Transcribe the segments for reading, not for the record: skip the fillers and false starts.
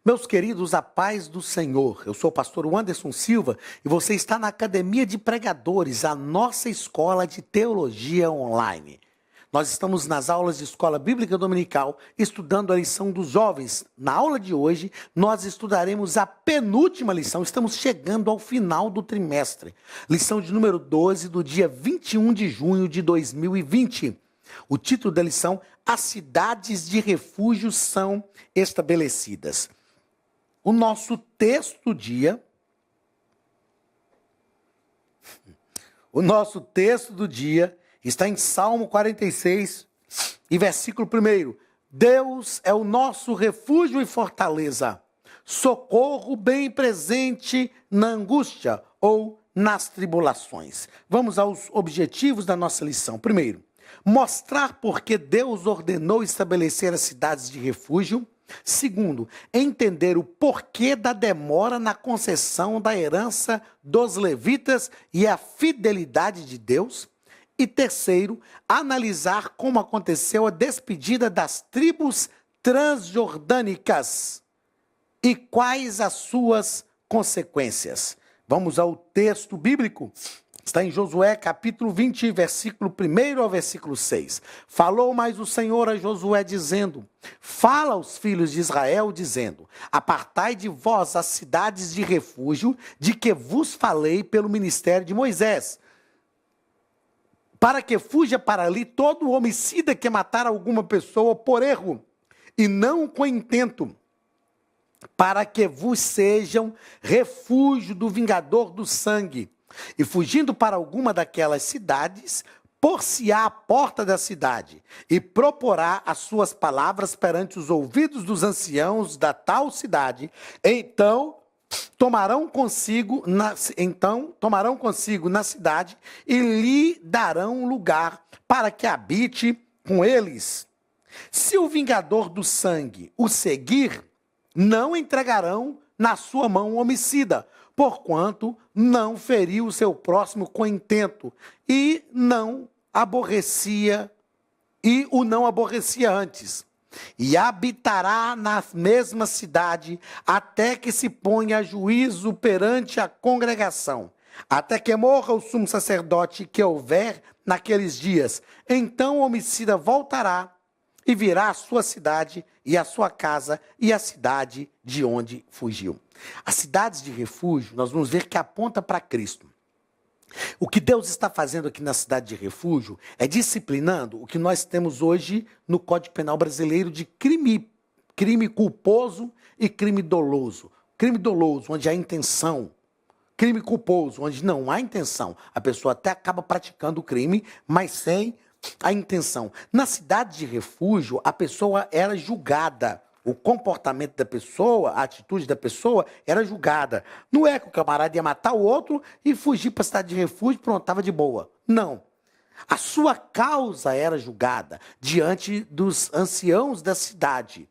Meus queridos, a paz do Senhor. Eu sou o pastor Anderson Silva e você está na Academia de Pregadores, a nossa escola de teologia online. Nós estamos nas aulas de Escola Bíblica Dominical, estudando a lição dos jovens. Na aula de hoje, nós estudaremos a penúltima lição. Estamos chegando ao final do trimestre. Lição de número 12, do dia 21 de junho de 2020. O título da lição: As cidades de refúgio são estabelecidas. O nosso texto do dia está em Salmo 46 e versículo 1. Deus é o nosso refúgio e fortaleza, socorro bem presente na angústia ou nas tribulações. Vamos aos objetivos da nossa lição. Primeiro, mostrar por que Deus ordenou estabelecer as cidades de refúgio. Segundo, entender o porquê da demora na concessão da herança dos levitas e a fidelidade de Deus. E terceiro, analisar como aconteceu a despedida das tribos transjordânicas e quais as suas consequências. Vamos ao texto bíblico. Está em Josué capítulo 20, versículo 1 ao versículo 6. Falou mais o Senhor a Josué dizendo: fala aos filhos de Israel dizendo: apartai de vós as cidades de refúgio de que vos falei pelo ministério de Moisés, para que fuja para ali todo homicida que matar alguma pessoa por erro, e não com intento, para que vos sejam refúgio do vingador do sangue. E fugindo para alguma daquelas cidades, pôr-se-á à porta da cidade, e proporá as suas palavras perante os ouvidos dos anciãos da tal cidade. Então tomarão consigo na cidade e lhe darão lugar para que habite com eles. Se o vingador do sangue o seguir, não entregarão na sua mão o homicida, porquanto não feriu o seu próximo com intento e o não aborrecia antes. E habitará na mesma cidade até que se ponha a juízo perante a congregação, até que morra o sumo sacerdote que houver naqueles dias. Então o homicida voltará e virá à sua cidade e à sua casa e à cidade de onde fugiu. As cidades de refúgio, nós vamos ver que aponta para Cristo. O que Deus está fazendo aqui na cidade de refúgio é disciplinando o que nós temos hoje no Código Penal brasileiro de crime culposo e crime doloso. Crime doloso, onde há intenção. Crime culposo, onde não há intenção. A pessoa até acaba praticando o crime, mas sem a intenção. Na cidade de refúgio, a pessoa era julgada. O comportamento da pessoa, a atitude da pessoa era julgada. Não é que o camarada ia matar o outro e fugir para a cidade de refúgio e pronto, estava de boa. Não. A sua causa era julgada diante dos anciãos da cidade.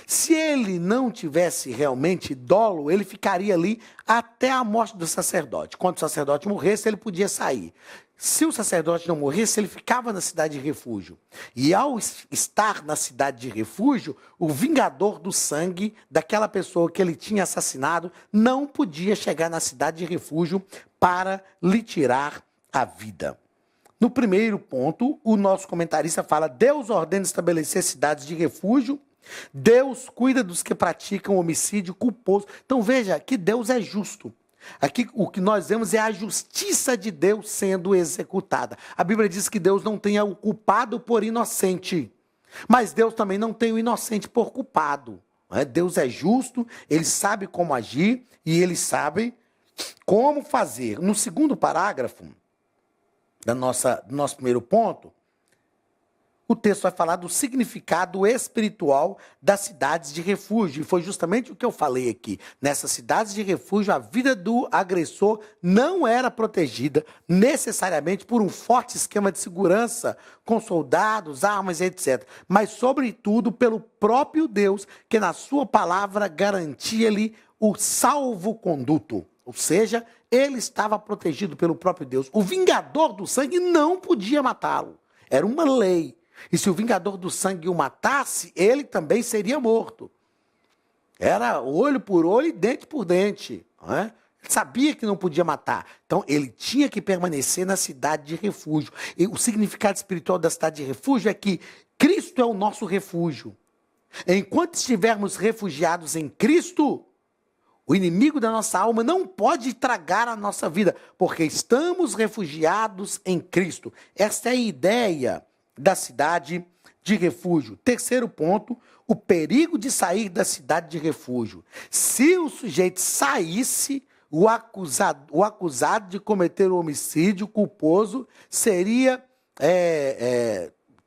Se ele não tivesse realmente dolo, ele ficaria ali até a morte do sacerdote. Quando o sacerdote morresse, ele podia sair. Se o sacerdote não morresse, ele ficava na cidade de refúgio. E ao estar na cidade de refúgio, o vingador do sangue daquela pessoa que ele tinha assassinado não podia chegar na cidade de refúgio para lhe tirar a vida. No primeiro ponto, o nosso comentarista fala: Deus ordena estabelecer cidades de refúgio. Deus cuida dos que praticam homicídio culposo. Então veja que Deus é justo. Aqui o que nós vemos é a justiça de Deus sendo executada. A Bíblia diz que Deus não tem o culpado por inocente, mas Deus também não tem o inocente por culpado. Deus é justo, Ele sabe como agir e Ele sabe como fazer. No segundo parágrafo do nosso primeiro ponto, o texto vai falar do significado espiritual das cidades de refúgio. E foi justamente o que eu falei aqui. Nessas cidades de refúgio, a vida do agressor não era protegida necessariamente por um forte esquema de segurança, com soldados, armas, etc. Mas, sobretudo, pelo próprio Deus, que na sua palavra garantia-lhe o salvo-conduto. Ou seja, ele estava protegido pelo próprio Deus. O vingador do sangue não podia matá-lo. Era uma lei. E se o vingador do sangue o matasse, ele também seria morto. Era olho por olho e dente por dente. Não é? Ele sabia que não podia matar. Então, ele tinha que permanecer na cidade de refúgio. E o significado espiritual da cidade de refúgio é que Cristo é o nosso refúgio. Enquanto estivermos refugiados em Cristo, o inimigo da nossa alma não pode tragar a nossa vida, porque estamos refugiados em Cristo. Esta é a ideia da cidade de refúgio. Terceiro ponto, o perigo de sair da cidade de refúgio. Se o sujeito saísse, o acusado de cometer o homicídio culposo seria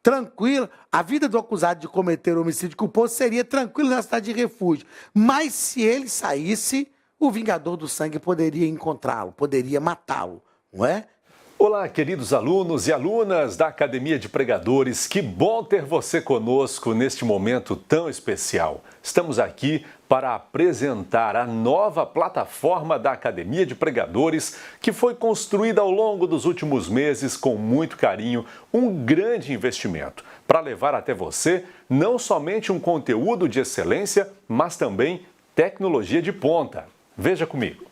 tranquilo. A vida do acusado de cometer o homicídio culposo seria tranquila na cidade de refúgio. Mas se ele saísse, o vingador do sangue poderia encontrá-lo, poderia matá-lo, não é? Olá, queridos alunos e alunas da Academia de Pregadores, que bom ter você conosco neste momento tão especial. Estamos aqui para apresentar a nova plataforma da Academia de Pregadores, que foi construída ao longo dos últimos meses com muito carinho, um grande investimento, para levar até você não somente um conteúdo de excelência, mas também tecnologia de ponta. Veja comigo.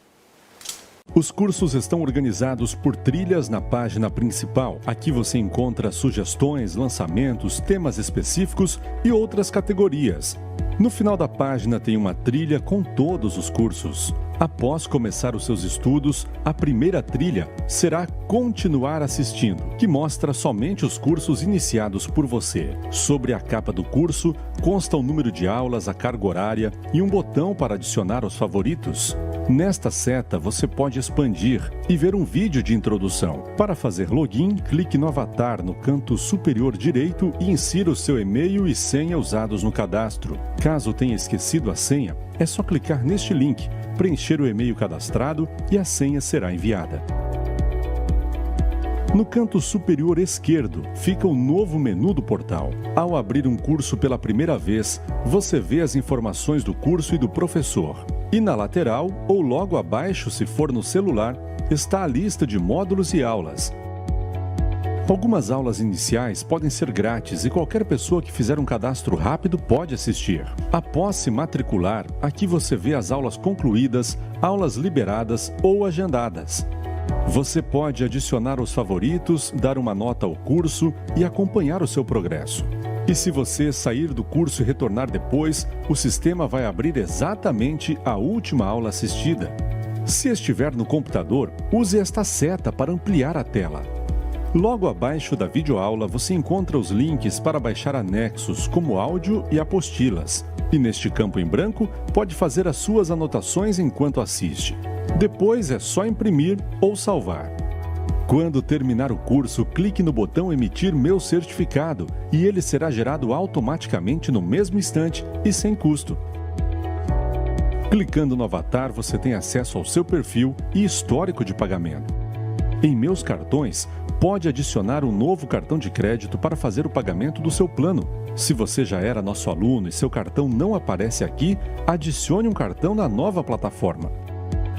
Os cursos estão organizados por trilhas na página principal. Aqui você encontra sugestões, lançamentos, temas específicos e outras categorias. No final da página tem uma trilha com todos os cursos. Após começar os seus estudos, a primeira trilha será Continuar Assistindo, que mostra somente os cursos iniciados por você. Sobre a capa do curso, consta o número de aulas, a carga horária e um botão para adicionar aos favoritos. Nesta seta, você pode expandir e ver um vídeo de introdução. Para fazer login, clique no avatar no canto superior direito e insira o seu e-mail e senha usados no cadastro. Caso tenha esquecido a senha, é só clicar neste link, preencher o e-mail cadastrado e a senha será enviada. No canto superior esquerdo fica o novo menu do portal. Ao abrir um curso pela primeira vez, você vê as informações do curso e do professor. E na lateral, ou logo abaixo se for no celular, está a lista de módulos e aulas. Algumas aulas iniciais podem ser grátis e qualquer pessoa que fizer um cadastro rápido pode assistir. Após se matricular, aqui você vê as aulas concluídas, aulas liberadas ou agendadas. Você pode adicionar os favoritos, dar uma nota ao curso e acompanhar o seu progresso. E se você sair do curso e retornar depois, o sistema vai abrir exatamente a última aula assistida. Se estiver no computador, use esta seta para ampliar a tela. Logo abaixo da videoaula, você encontra os links para baixar anexos, como áudio e apostilas. E neste campo em branco, pode fazer as suas anotações enquanto assiste. Depois é só imprimir ou salvar. Quando terminar o curso, clique no botão Emitir meu certificado e ele será gerado automaticamente no mesmo instante e sem custo. Clicando no avatar, você tem acesso ao seu perfil e histórico de pagamento. Em Meus Cartões, pode adicionar um novo cartão de crédito para fazer o pagamento do seu plano. Se você já era nosso aluno e seu cartão não aparece aqui, adicione um cartão na nova plataforma.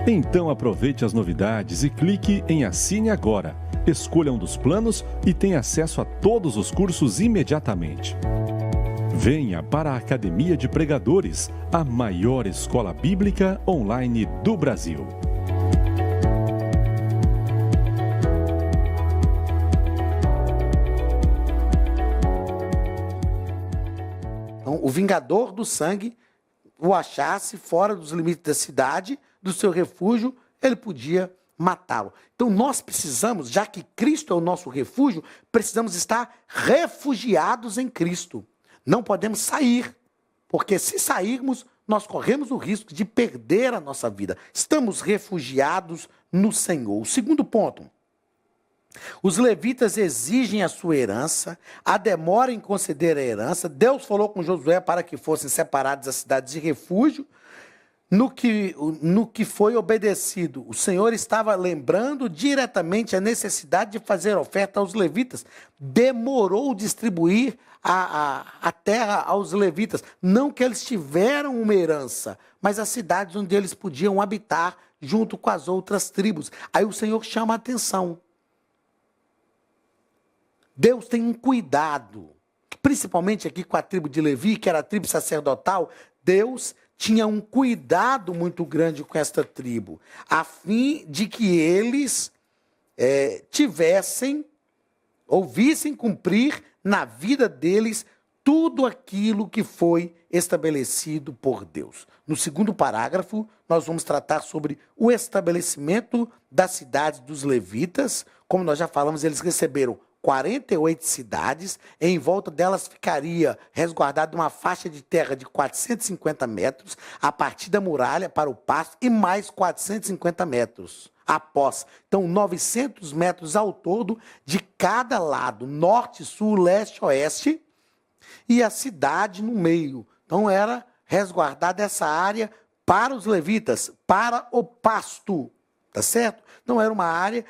Então aproveite as novidades e clique em Assine Agora. Escolha um dos planos e tenha acesso a todos os cursos imediatamente. Venha para a Academia de Pregadores, a maior escola bíblica online do Brasil. Então, o vingador do sangue o achasse fora dos limites da cidade, do seu refúgio, ele podia matá-lo. Então nós precisamos, já que Cristo é o nosso refúgio, precisamos estar refugiados em Cristo. Não podemos sair, porque se sairmos, nós corremos o risco de perder a nossa vida. Estamos refugiados no Senhor. O segundo ponto. Os levitas exigem a sua herança, a demora em conceder a herança. Deus falou com Josué para que fossem separados as cidades de refúgio. No que foi obedecido, o Senhor estava lembrando diretamente a necessidade de fazer oferta aos levitas. Demorou distribuir a terra aos levitas. Não que eles tiveram uma herança, mas as cidades onde eles podiam habitar junto com as outras tribos. Aí o Senhor chama a atenção. Deus tem um cuidado, principalmente aqui com a tribo de Levi, que era a tribo sacerdotal. Deus tinha um cuidado muito grande com esta tribo, a fim de que eles tivessem ou vissem cumprir na vida deles tudo aquilo que foi estabelecido por Deus. No segundo parágrafo, nós vamos tratar sobre o estabelecimento das cidades dos levitas. Como nós já falamos, eles receberam 48 cidades, em volta delas ficaria resguardada uma faixa de terra de 450 metros, a partir da muralha para o pasto, e mais 450 metros após. Então, 900 metros ao todo de cada lado, norte, sul, leste, oeste, e a cidade no meio. Então, era resguardada essa área para os levitas, para o pasto, tá certo? Não era uma área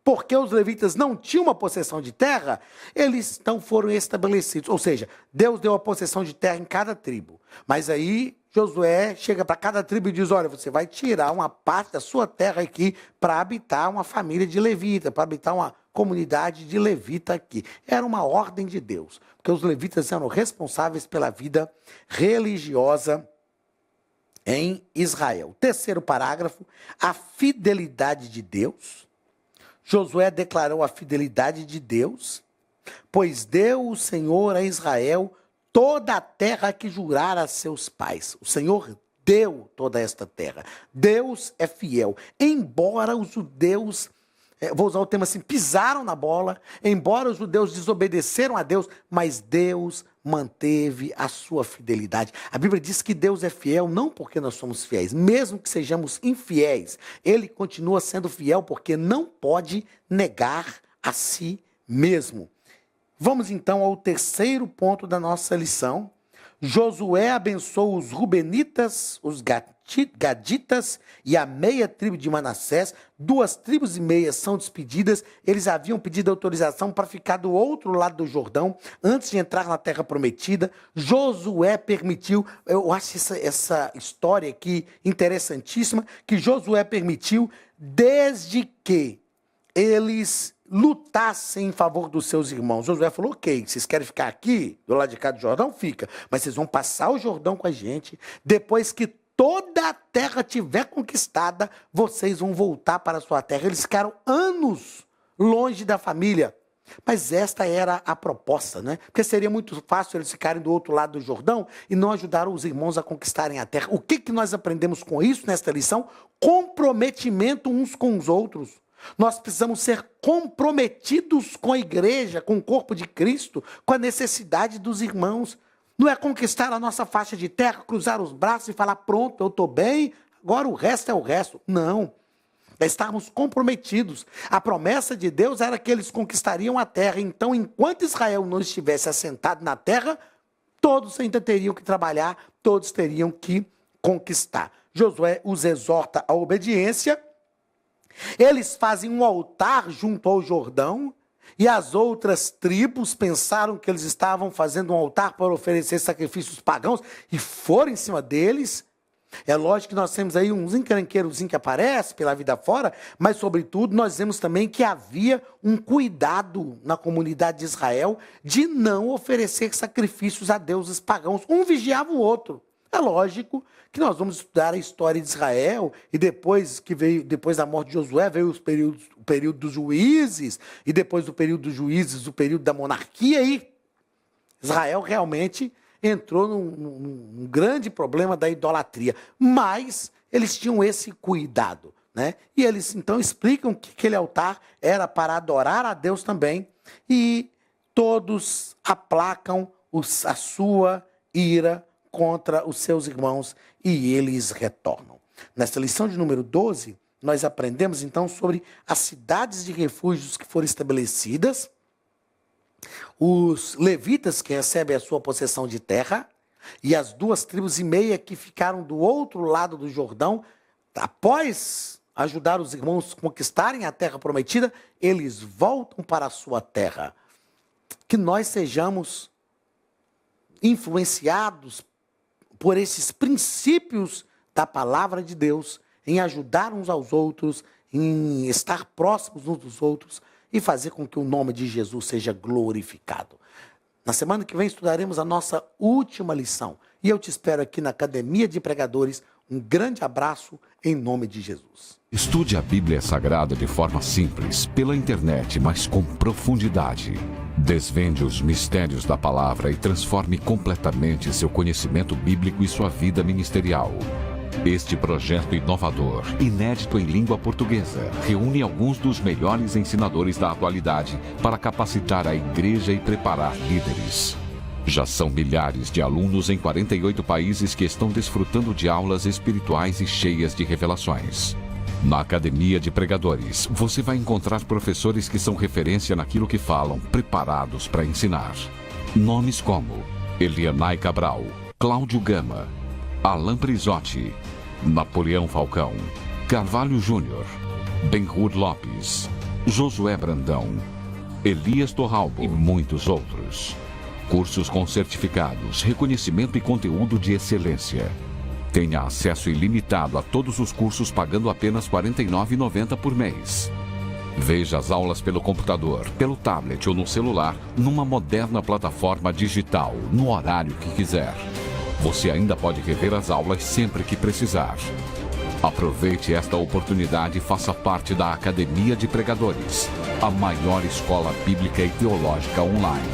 porque os levitas não tinham uma possessão de terra, eles então foram estabelecidos. Ou seja, Deus deu a possessão de terra em cada tribo. Mas aí Josué chega para cada tribo e diz, olha, você vai tirar uma parte da sua terra aqui para habitar uma família de levita, para habitar uma comunidade de levita aqui. Era uma ordem de Deus, porque os levitas eram responsáveis pela vida religiosa em Israel. Terceiro parágrafo, a fidelidade de Deus. Josué declarou a fidelidade de Deus, pois deu o Senhor a Israel toda a terra que jurara a seus pais. O Senhor deu toda esta terra. Deus é fiel. Embora os judeus, vou usar o termo assim, pisaram na bola, embora os judeus desobedeceram a Deus, mas Deus manteve a sua fidelidade. A Bíblia diz que Deus é fiel não porque nós somos fiéis, mesmo que sejamos infiéis, Ele continua sendo fiel porque não pode negar a si mesmo. Vamos então ao terceiro ponto da nossa lição. Josué abençoou os Rubenitas, os Gaditas e a meia tribo de Manassés. 2 tribos e meias são despedidas. Eles haviam pedido autorização para ficar do outro lado do Jordão, antes de entrar na terra prometida. Josué permitiu, eu acho essa história aqui interessantíssima, que Josué permitiu desde que eles lutassem em favor dos seus irmãos. Josué falou, ok, vocês querem ficar aqui, do lado de cá do Jordão? Fica. Mas vocês vão passar o Jordão com a gente. Depois que toda a terra tiver conquistada, vocês vão voltar para a sua terra. Eles ficaram anos longe da família. Mas esta era a proposta, né? Porque seria muito fácil eles ficarem do outro lado do Jordão e não ajudaram os irmãos a conquistarem a terra. O que nós aprendemos com isso nesta lição? Comprometimento uns com os outros. Nós precisamos ser comprometidos com a igreja, com o corpo de Cristo, com a necessidade dos irmãos. Não é conquistar a nossa faixa de terra, cruzar os braços e falar, pronto, eu estou bem, agora o resto é o resto. Não. É estarmos comprometidos. A promessa de Deus era que eles conquistariam a terra. Então, enquanto Israel não estivesse assentado na terra, todos ainda teriam que trabalhar, todos teriam que conquistar. Josué os exorta à obediência. Eles fazem um altar junto ao Jordão e as outras tribos pensaram que eles estavam fazendo um altar para oferecer sacrifícios pagãos e foram em cima deles. É lógico que nós temos aí uns encrenqueirozinhos que aparecem pela vida fora, mas sobretudo nós vemos também que havia um cuidado na comunidade de Israel de não oferecer sacrifícios a deuses pagãos. Um vigiava o outro. É lógico que nós vamos estudar a história de Israel e depois da morte de Josué, veio o período dos juízes e depois do período dos juízes, o período da monarquia e Israel realmente entrou num grande problema da idolatria. Mas eles tinham esse cuidado, né? E eles então explicam que aquele altar era para adorar a Deus também e todos aplacam a sua ira contra os seus irmãos e eles retornam. Nesta lição de número 12, nós aprendemos então sobre as cidades de refúgios que foram estabelecidas, os levitas que recebem a sua possessão de terra e as 2 tribos e meia que ficaram do outro lado do Jordão, após ajudar os irmãos a conquistarem a terra prometida, eles voltam para a sua terra. Que nós sejamos influenciados por esses princípios da palavra de Deus, em ajudar uns aos outros, em estar próximos uns dos outros e fazer com que o nome de Jesus seja glorificado. Na semana que vem estudaremos a nossa última lição. E eu te espero aqui na Academia de Pregadores. Um grande abraço em nome de Jesus. Estude a Bíblia Sagrada de forma simples, pela internet, mas com profundidade. Desvende os mistérios da palavra e transforme completamente seu conhecimento bíblico e sua vida ministerial. Este projeto inovador, inédito em língua portuguesa, reúne alguns dos melhores ensinadores da atualidade para capacitar a igreja e preparar líderes. Já são milhares de alunos em 48 países que estão desfrutando de aulas espirituais e cheias de revelações. Na Academia de Pregadores, você vai encontrar professores que são referência naquilo que falam, preparados para ensinar. Nomes como Elianai Cabral, Cláudio Gama, Alain Prisotti, Napoleão Falcão, Carvalho Júnior, Benhur Lopes, Josué Brandão, Elias Torralbo e muitos outros. Cursos com certificados, reconhecimento e conteúdo de excelência. Tenha acesso ilimitado a todos os cursos pagando apenas R$ 49,90 por mês. Veja as aulas pelo computador, pelo tablet ou no celular, numa moderna plataforma digital, no horário que quiser. Você ainda pode rever as aulas sempre que precisar. Aproveite esta oportunidade e faça parte da Academia de Pregadores, a maior escola bíblica e teológica online.